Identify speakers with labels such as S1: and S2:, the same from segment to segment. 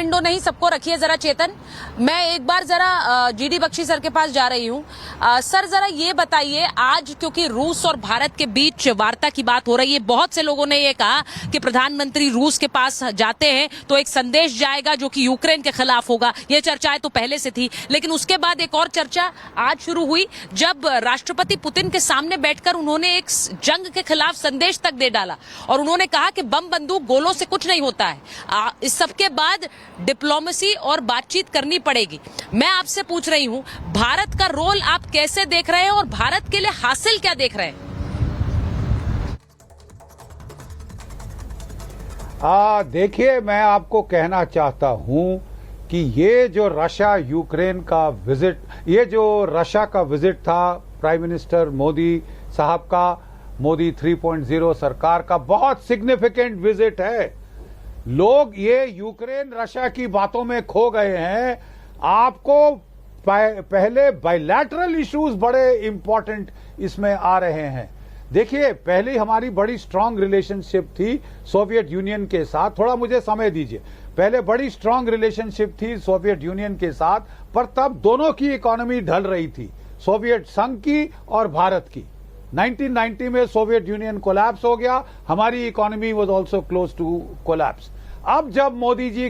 S1: Indo नहीं, सबको रखिए जरा चेतन। मैं एक बार जरा जीडी बख्शी सर के पास जा रही हूँ। सर जरा ये बताइए, आज क्योंकि रूस और भारत के बीच वार्ता की बात हो रही है, बहुत से लोगों ने ये कहा कि प्रधानमंत्री रूस के पास जाते हैं तो एक संदेश जाएगा जो कि यूक्रेन के खिलाफ होगा। ये चर्चाएं तो पहले से थी, लेकिन उसके बाद एक और चर्चा आज शुरू हुई जब राष्ट्रपति पुतिन के सामने बैठकर उन्होंने एक जंग के खिलाफ संदेश तक दे डाला और उन्होंने कहा कि बम बंदूक गोलों से कुछ नहीं होता है। इस सबके बाद डिप्लोमेसी और बातचीत करनी पड़ेगी। मैं आपसे पूछ रही हूं, भारत का रोल आप कैसे देख रहे हैं और भारत के लिए हासिल क्या देख रहे हैं?
S2: देखिए, मैं आपको कहना चाहता हूं कि ये जो रशिया यूक्रेन का विजिट, ये जो रशिया का विजिट था प्राइम मिनिस्टर मोदी साहब का, मोदी 3.0 सरकार का, बहुत सिग्निफिकेंट विजिट है। लोग ये यूक्रेन रशिया की बातों में खो गए हैं। आपको पहले बायलैटरल इश्यूज बड़े इंपॉर्टेंट इसमें आ रहे हैं। देखिए, पहले हमारी बड़ी स्ट्रांग रिलेशनशिप थी सोवियत यूनियन के साथ। थोड़ा मुझे समय दीजिए। पहले बड़ी स्ट्रांग रिलेशनशिप थी सोवियत यूनियन के साथ, पर तब दोनों की इकोनॉमी ढल रही थी, सोवियत संघ की और भारत की। 1990 में सोवियत यूनियन कोलैप्स हो गया, हमारी economy was also close to collapse. अब जब मोदी जी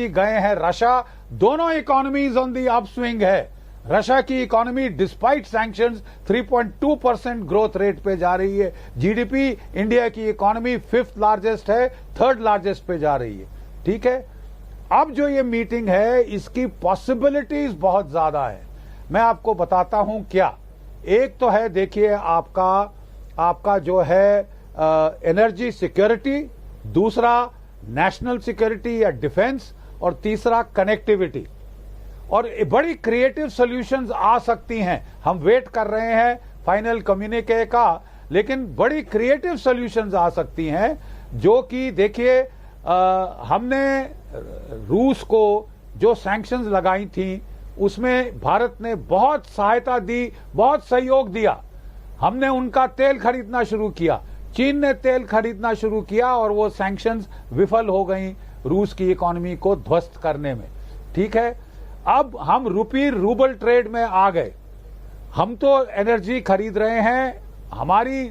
S2: गए हैं रशिया, दोनों इकोनॉमीज ऑन द अपस्विंग है। रशिया की economy despite sanctions 3.2% growth rate पे जा रही है। जीडीपी इंडिया की इकोनॉमी 5th लार्जेस्ट है, 3rd लार्जेस्ट पे जा रही है। ठीक है, अब जो ये मीटिंग है इसकी पॉसिबिलिटीज बहुत ज्यादा है। मैं आपको बताता हूं क्या। एक तो है, देखिए, आपका जो है एनर्जी सिक्योरिटी, दूसरा नेशनल सिक्योरिटी या डिफेंस, और तीसरा कनेक्टिविटी। और बड़ी क्रिएटिव सॉल्यूशंस आ सकती हैं। हम वेट कर रहे हैं फाइनल कम्युनिके का, लेकिन बड़ी क्रिएटिव सॉल्यूशंस आ सकती हैं जो कि देखिए, हमने रूस को जो सैंक्शंस लगाई थी उसमें भारत ने बहुत सहायता दी, बहुत सहयोग दिया। हमने उनका तेल खरीदना शुरू किया, चीन ने तेल खरीदना शुरू किया और वो सैंक्शंस विफल हो गई रूस की इकोनॉमी को ध्वस्त करने में। ठीक है, अब हम रूबल ट्रेड में आ गए। हम तो एनर्जी खरीद रहे हैं, हमारी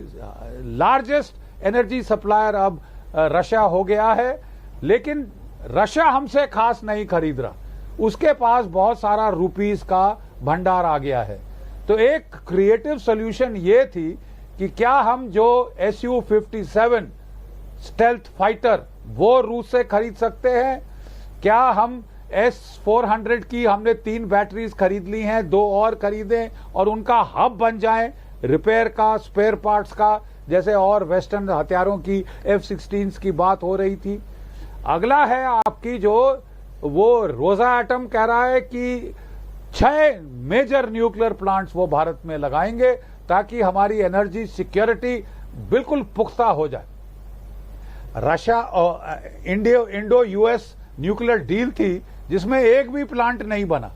S2: लार्जेस्ट एनर्जी सप्लायर अब रशिया हो गया है, लेकिन रशिया हमसे खास नहीं खरीद रहा, उसके पास बहुत सारा रुपीस का भंडार आ गया है। तो एक क्रिएटिव सॉल्यूशन ये थी कि क्या हम जो Su-57 स्टेल्थ फाइटर वो रूस से खरीद सकते हैं? क्या हम S-400 की हमने 3 बैटरीज खरीद ली हैं, 2 और खरीदें और उनका हब बन जाएं रिपेयर का, स्पेयर पार्ट्स का, जैसे और वेस्टर्न हथियारों की F-16 की बात हो रही थी। अगला है आपकी जो वो रोजा एटम कह रहा है कि 6 मेजर न्यूक्लियर प्लांट्स वो भारत में लगाएंगे ताकि हमारी एनर्जी सिक्योरिटी बिल्कुल पुख्ता हो जाए। रशिया और इंडो यूएस न्यूक्लियर डील थी जिसमें एक भी प्लांट नहीं बना,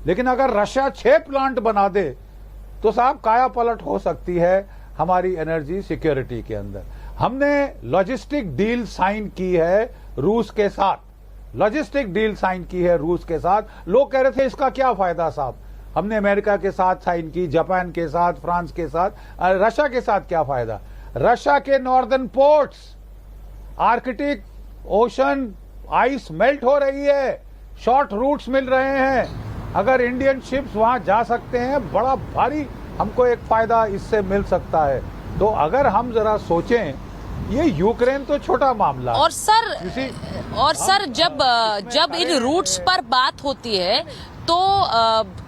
S2: लेकिन अगर रशिया 6 प्लांट बना दे तो साहब काया पलट हो सकती है हमारी एनर्जी सिक्योरिटी के अंदर। हमने लॉजिस्टिक डील साइन की है रूस के साथ, लोग कह रहे थे इसका क्या फायदा साहब, हमने अमेरिका के साथ साइन की, जापान के साथ, फ्रांस के साथ, रशिया के साथ क्या फायदा? रशिया के northern ports, Arctic ocean ice melt हो रही है, शॉर्ट रूट्स मिल रहे हैं। अगर इंडियन शिप्स वहां जा सकते हैं, बड़ा भारी हमको एक फायदा इससे मिल सकता है। तो अगर हम जरा सोचें, ये यूक्रेन तो छोटा मामला।
S1: और सर जब इन रूट्स पर बात होती है तो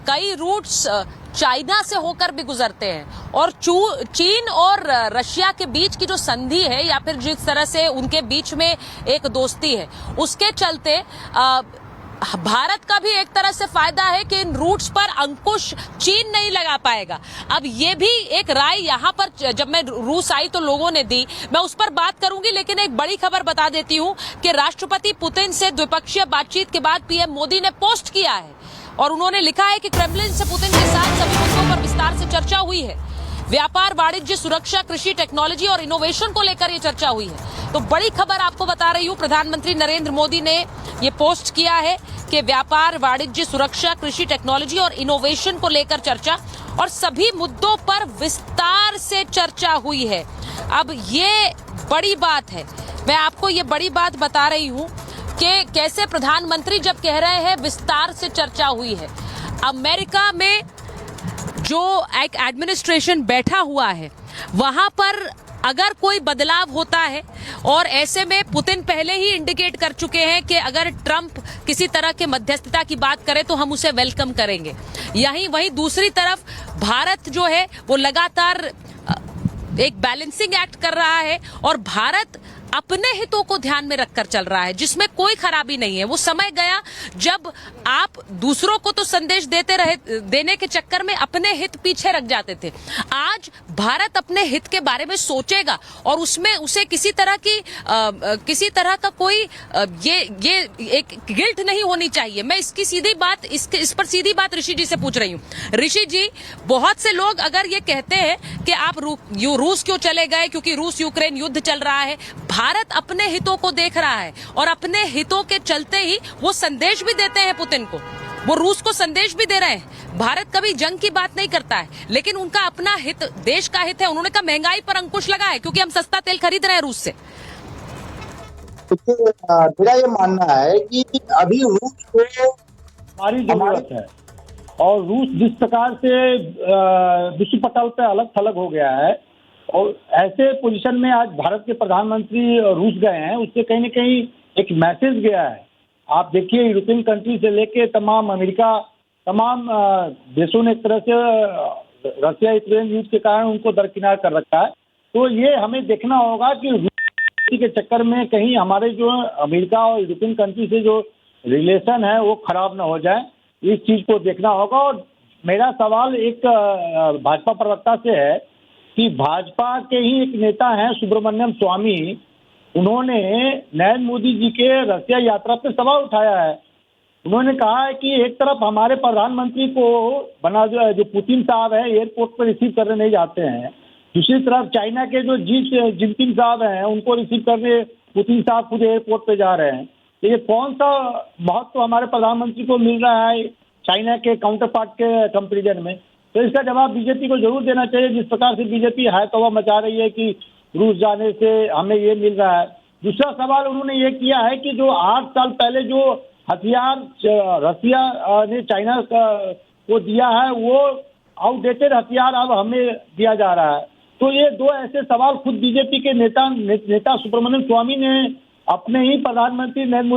S1: कई रूट्स चाइना से होकर भी गुजरते हैं और चीन और रशिया के बीच की जो संधि है या फिर जिस तरह से उनके बीच में एक दोस्ती है, उसके चलते भारत का भी एक तरह से फायदा है कि इन रूट्स पर अंकुश चीन नहीं लगा पाएगा। अब ये भी एक राय यहाँ पर जब मैं रूस आई तो लोगों ने दी, मैं उस पर बात करूंगी, लेकिन एक बड़ी खबर बता देती हूँ कि राष्ट्रपति पुतिन से द्विपक्षीय बातचीत के बाद पीएम मोदी ने पोस्ट किया है और उन्होंने लिखा है कि क्रेमलिन से पुतिन के साथ सभी मुद्दों पर विस्तार से चर्चा हुई है। व्यापार, वाणिज्य, सुरक्षा, कृषि, टेक्नोलॉजी और इनोवेशन को लेकर ये चर्चा हुई है। तो बड़ी खबर आपको बता रही हूं, प्रधानमंत्री नरेंद्र मोदी ने ये पोस्ट किया है कि व्यापार, वाणिज्य, सुरक्षा, कृषि, टेक्नोलॉजी और इनोवेशन को लेकर चर्चा, और सभी मुद्दों पर विस्तार से चर्चा हुई है। अब ये बड़ी बात है, मैं आपको ये बड़ी बात बता रही हूं कि कैसे प्रधानमंत्री जब कह रहे हैं विस्तार से चर्चा हुई है। अमेरिका में जो एक एडमिनिस्ट्रेशन बैठा हुआ है, वहां पर अगर कोई बदलाव होता है, और ऐसे में पुतिन पहले ही इंडिकेट कर चुके हैं कि अगर ट्रंप किसी तरह के मध्यस्थता की बात करे तो हम उसे वेलकम करेंगे। वहीं दूसरी तरफ भारत जो है वो लगातार एक बैलेंसिंग एक्ट कर रहा है, और भारत अपने हितों को ध्यान में रखकर चल रहा है, जिसमें कोई खराबी नहीं है। वो समय गया जब आप दूसरों को तो संदेश देने के चक्कर में अपने हित पीछे रख जाते थे। आज भारत अपने हित के बारे में सोचेगा, और उसमें उसे किसी तरह का कोई ये एक गिल्ट नहीं होनी चाहिए। मैं इस पर सीधी बात ऋषि जी से पूछ रही हूँ। ऋषि जी, बहुत से लोग अगर ये कहते हैं कि आप रूस क्यों चले गए, क्योंकि रूस यूक्रेन युद्ध चल रहा है, भारत अपने हितों को देख रहा है, और अपने हितों के चलते ही वो संदेश भी देते हैं पुतिन को, वो रूस को संदेश भी दे रहे हैं। भारत कभी जंग की बात नहीं करता है, लेकिन उनका अपना हित, देश का हित है। उन्होंने कहा महंगाई पर अंकुश लगा है क्योंकि हम सस्ता तेल खरीद रहे हैं रूस से।
S3: मेरा ये मानना है कि अभी रूस को
S4: हमारी जरूरत है, और रूस जिस प्रकार से विश्व पटल पे अलग थलग हो गया है, और ऐसे पोजीशन में आज भारत के प्रधानमंत्री रूस गए हैं, उससे कहीं न कहीं एक मैसेज गया है। आप देखिए, यूरोपियन कंट्री से लेके तमाम अमेरिका, तमाम देशों ने एक तरह से रशिया यूक्रेन युद्ध के कारण उनको दरकिनार कर रखा है। तो ये हमें देखना होगा कि रूस के चक्कर में कहीं हमारे जो अमेरिका और यूरोपियन कंट्री से जो रिलेशन है वो खराब ना हो जाए, इस चीज को देखना होगा। और मेरा सवाल एक भाजपा प्रवक्ता से है कि भाजपा के ही एक नेता हैं सुब्रमण्यम स्वामी, उन्होंने नरेंद्र मोदी जी के रशिया यात्रा पर सवाल उठाया है। उन्होंने कहा है कि एक तरफ हमारे प्रधानमंत्री को जो पुतिन साहब है एयरपोर्ट पर रिसीव करने नहीं जाते हैं, दूसरी तरफ चाइना के जो जिनपिंग साहब हैं उनको रिसीव करने पुतिन साहब खुद एयरपोर्ट पे जा रहे हैं। तो ये कौन सा महत्व हमारे प्रधानमंत्री को मिल रहा है चाइना के काउंटर पार्ट के कंपेरिजन में? तो इसका जवाब बीजेपी को जरूर देना चाहिए। जिस प्रकार से बीजेपी हाय तौबा मचा रही है कि रूस जाने से हमें ये मिल रहा है। दूसरा सवाल उन्होंने ये किया है कि जो 8 साल पहले जो हथियार रसिया ने चाइना को दिया है, वो आउटडेटेड हथियार अब हमें दिया जा रहा है। तो ये दो ऐसे सवाल खुद बीजेपी के नेता सुब्रमण्यम स्वामी ने अपने ही प्रधानमंत्री नरेंद्र मोदी